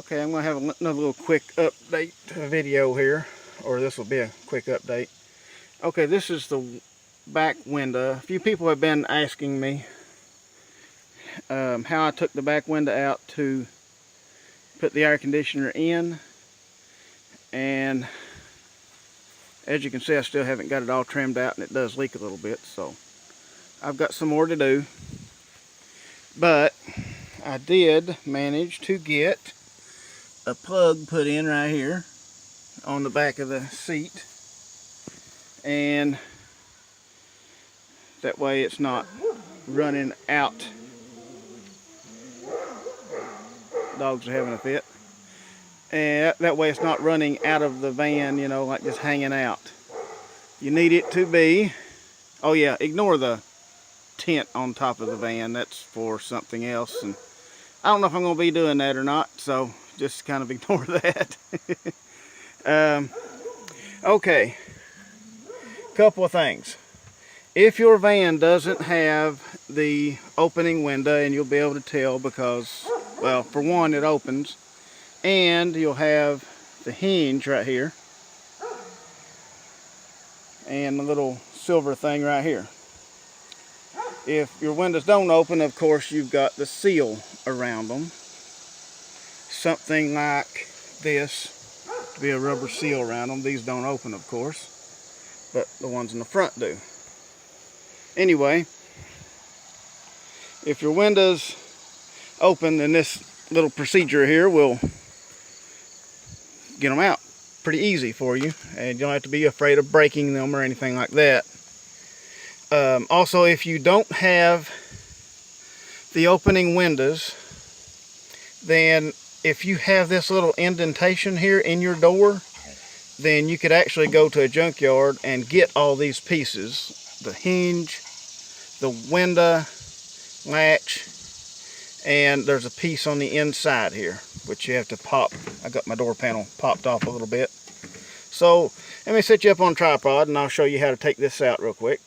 Okay, I'm going to have another little quick update video here, or this will be a quick update. Okay, this is the back window. A few people have been asking me how I took the back window out to put the air conditioner in, and as you can see, I still haven't got it all trimmed out, and it does leak a little bit, so I've got some more to do. But I did manage to get a plug put in right here on the back of the seat, and that way it's not running out. Dogs are having a fit. And that way it's not running out of the van, you know, like just hanging out. You need it to be, oh yeah, ignore the tent on top of the van. That's for something else, and I don't know if I'm going to be doing that or not, so just kind of ignore that. Okay, couple of things. If your van doesn't have the opening window, and you'll be able to tell because, well, for one, it opens, and you'll have the hinge right here, and the little silver thing right here. If your windows don't open, of course, you've got the seal around them. Something like this to be a rubber seal around them. These don't open, of course, but the ones in the front do. Anyway, if your windows open, then this little procedure here will get them out pretty easy for you, and you don't have to be afraid of breaking them or anything like that. Also, if you don't have the opening windows, then if you have this little indentation here in your door, then you could actually go to a junkyard and get all these pieces. The hinge, the window, latch, and there's a piece on the inside here, which you have to pop. I got my door panel popped off a little bit. So let me set you up on a tripod and I'll show you how to take this out real quick.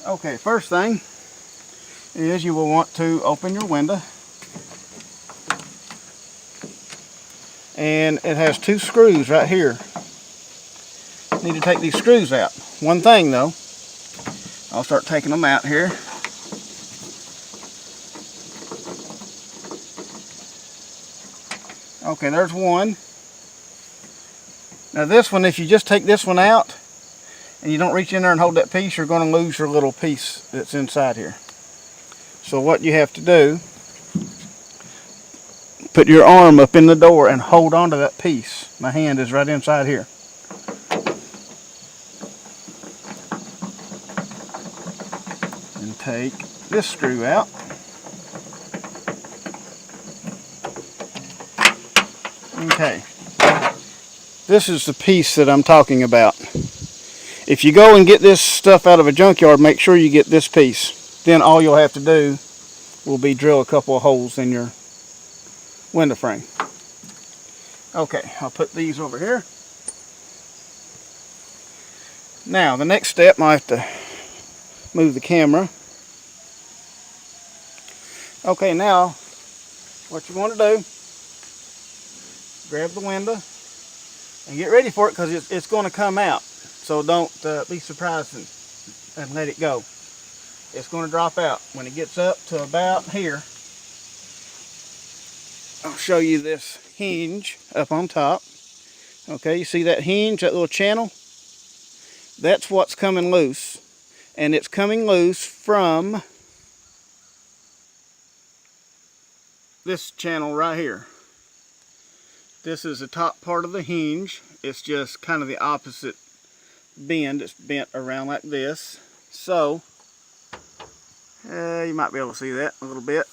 Okay, first thing is you will want to open your window, and it has two screws right here. You need to take these screws out. One thing though, I'll start taking them out here. Okay, there's one. Now this one, if you just take this one out and you don't reach in there and hold that piece, you're going to lose your little piece that's inside here. So what you have to do, put your arm up in the door and hold on to that piece. My hand is right inside here. And take this screw out. Okay, this is the piece that I'm talking about. If you go and get this stuff out of a junkyard, make sure you get this piece. Then all you'll have to do will be drill a couple of holes in your window frame. Okay, I'll put these over here. Now, the next step, I have to move the camera. Okay, now, what you want to do, grab the window and get ready for it, because it's going to come out. So don't be surprised and let it go. It's going to drop out. When it gets up to about here, I'll show you this hinge up on top. Okay, you see that hinge, that little channel? That's what's coming loose. And it's coming loose from this channel right here. This is the top part of the hinge. It's just kind of the opposite bend. It's bent around like this. So, you might be able to see that a little bit.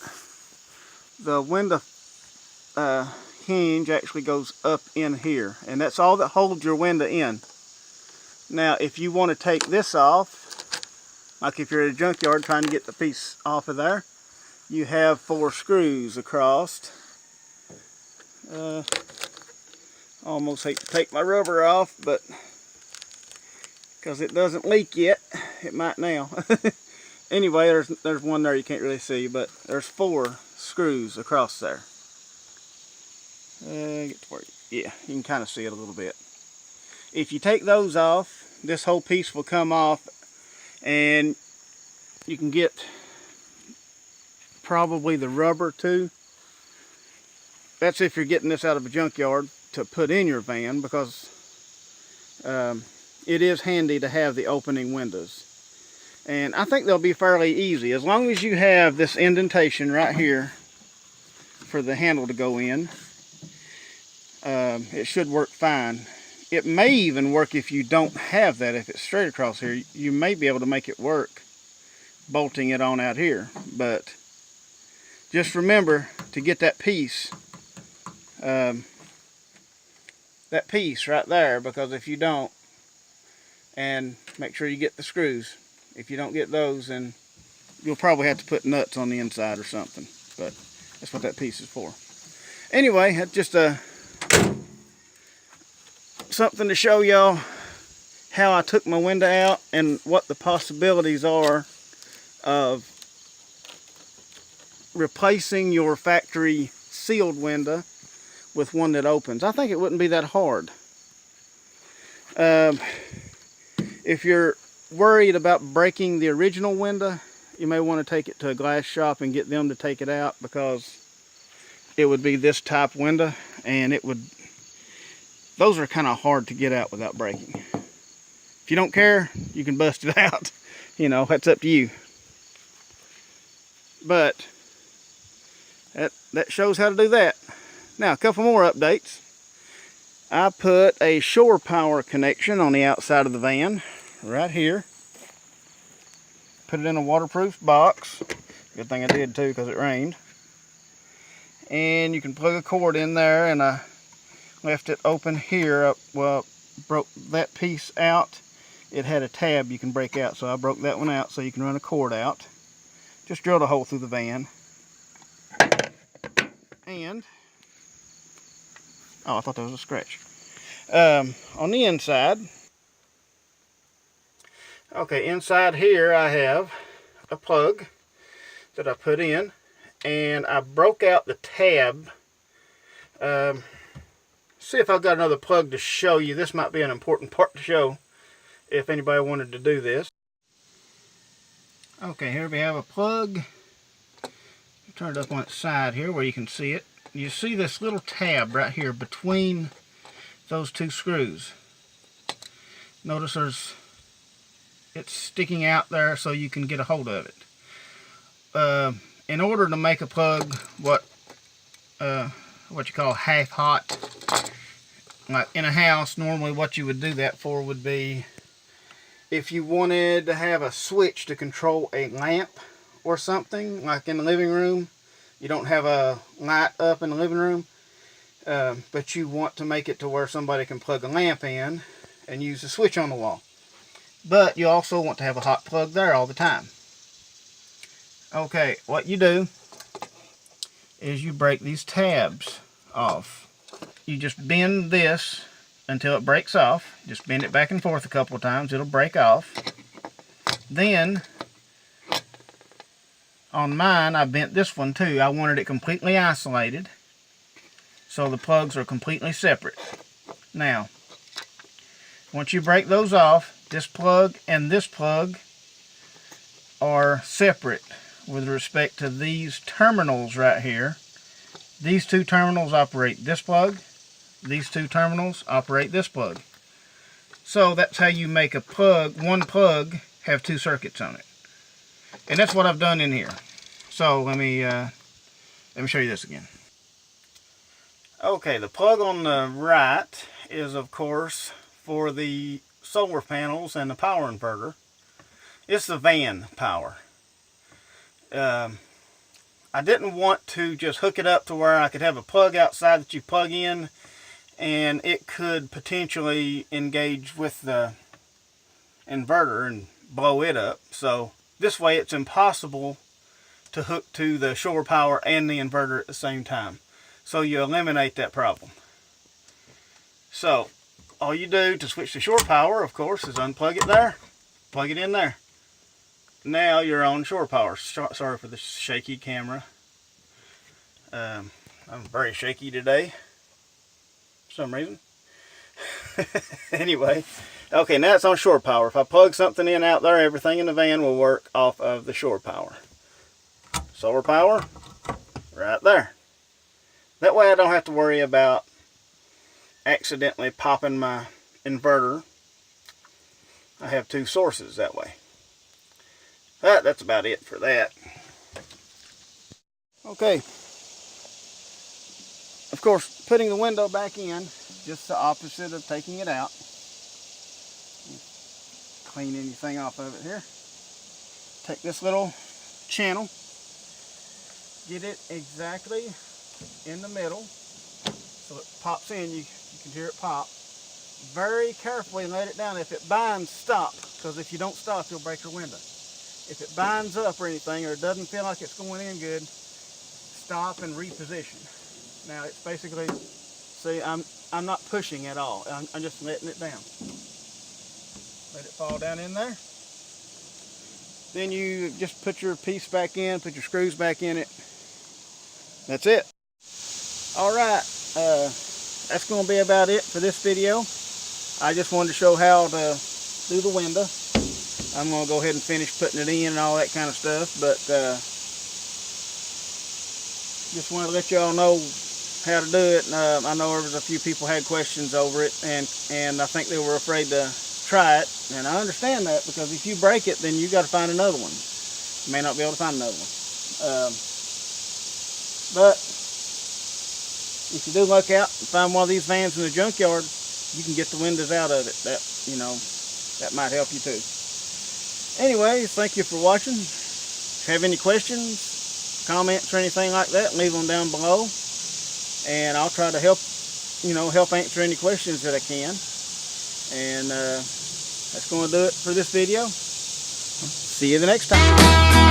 The window hinge actually goes up in here, and that's all that holds your window in. Now, if you want to take this off, like if you're at a junkyard trying to get the piece off of there, you have 4 screws across. Almost hate to take my rubber off, but because it doesn't leak yet, it might now. Anyway, there's one there you can't really see, but there's 4 screws across there. Get to where, yeah, you can kind of see it a little bit. If you take those off, this whole piece will come off, and you can get probably the rubber too. That's if you're getting this out of a junkyard to put in your van, because it is handy to have the opening windows. And I think they'll be fairly easy as long as you have this indentation right here for the handle to go in. It should work fine. It may even work if you don't have that. If it's straight across here, you may be able to make it work bolting it on out here. But just remember to get that piece right there, because if you don't, and make sure you get the screws. If you don't get those, then you'll probably have to put nuts on the inside or something. But that's what that piece is for. Anyway, that's just something to show y'all how I took my window out and what the possibilities are of replacing your factory sealed window with one that opens. I think it wouldn't be that hard. If you're worried about breaking the original window, you may want to take it to a glass shop and get them to take it out, because it would be this type window, and those are kind of hard to get out without breaking. If you don't care, you can bust it out. You know, that's up to you. But that shows how to do that. Now, a couple more updates. I put a shore power connection on the outside of the van, right here. Put it in a waterproof box. Good thing I did too, because it rained. And you can plug a cord in there, and I left it open here. Well, broke that piece out. It had a tab you can break out, so I broke that one out so you can run a cord out. Just drilled a hole through the van. And oh, I thought that was a scratch. On the inside, okay, inside here I have a plug that I put in, and I broke out the tab. See if I've got another plug to show you. This might be an important part to show if anybody wanted to do this. Okay, here we have a plug. Turn it up on its side here where you can see it. You see this little tab right here between those two screws. Notice it's sticking out there so you can get a hold of it. In order to make a plug what you call half hot, like in a house, normally what you would do that for would be if you wanted to have a switch to control a lamp or something, like in the living room. You don't have a light up in the living room, but you want to make it to where somebody can plug a lamp in and use the switch on the wall. But you also want to have a hot plug there all the time. Okay, what you do is you break these tabs off. You just bend this until it breaks off. Just bend it back and forth a couple of times. It'll break off. Then, on mine, I bent this one too. I wanted it completely isolated, so the plugs are completely separate. Now, once you break those off, this plug and this plug are separate with respect to these terminals right here. These two terminals operate this plug. These two terminals operate this plug. So that's how you make a plug, one plug, have two circuits on it. And that's what I've done in here. So let me show you this again. Okay, the plug on the right is, of course, for the solar panels and the power inverter. It's the van power. I didn't want to just hook it up to where I could have a plug outside that you plug in and it could potentially engage with the inverter and blow it up. So this way it's impossible to hook to the shore power and the inverter at the same time. So you eliminate that problem. So all you do to switch to shore power, of course, is unplug it there, plug it in there. Now you're on shore power. Sorry for the shaky camera. I'm very shaky today for some reason. Anyway, okay, now it's on shore power. If I plug something in out there, everything in the van will work off of the shore power. Solar power, right there. That way I don't have to worry about accidentally popping my inverter. I have two sources that way. But that's about it for that. Okay. Of course, putting the window back in, just the opposite of taking it out. Clean anything off of it here. Take this little channel, get it exactly in the middle so it pops in. You can hear it pop. Very carefully let it down. If it binds, stop, because if you don't stop, you'll break your window. If it binds up or anything, or it doesn't feel like it's going in good, stop and reposition. Now it's basically, see, I'm not pushing at all. I'm just letting it down. Let it fall down in there. Then you just put your piece back in, put your screws back in it. That's it. All right, that's going to be about it for this video. I just wanted to show how to do the window. I'm going to go ahead and finish putting it in and all that kind of stuff, but just wanted to let y'all know how to do it. I know there was a few people had questions over it, and I think they were afraid to try it, and I understand that, because if you break it, then you got to find another one. You may not be able to find another one. But if you do look out and find one of these vans in the junkyard, you can get the windows out of it. That, you know, that might help you too. Anyways, thank you for watching. If you have any questions, comments, or anything like that, leave them down below, and I'll try to help answer any questions that I can. And that's going to do it for this video. See you the next time.